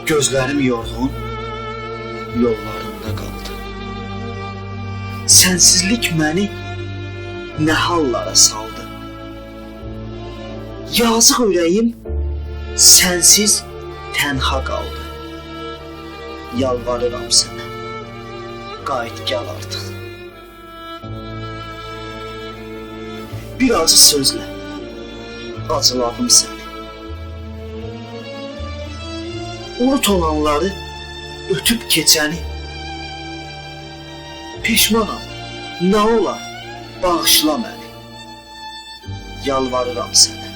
Gözlərim yorğun, yollarımda qaldı. Sənsizlik məni nə hallara saldı. Yazıq ürəyim sənsiz tənha qaldı. Yalvarıram sənə, qayıt gəl artıq. Bir acı sözlə acıladım səni. Unut olanları, ötüb keçəni. Peşmanam, nə olar, bağışla məni. Yalvarıram sənə,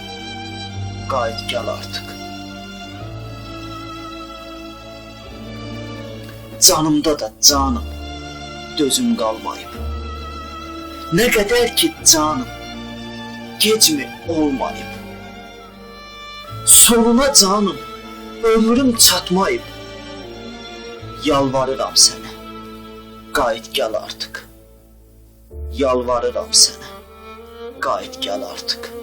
qayıt gəl artıq. Canımda da canım, dözüm qalmayıb. Nə qədər ki canım, gecmi olmayıb. Sonuna canım, ömrüm çatmayıb. Yalvarıram sənə, qayıt gəl artıq. Yalvarıram sənə, qayıt gəl artıq.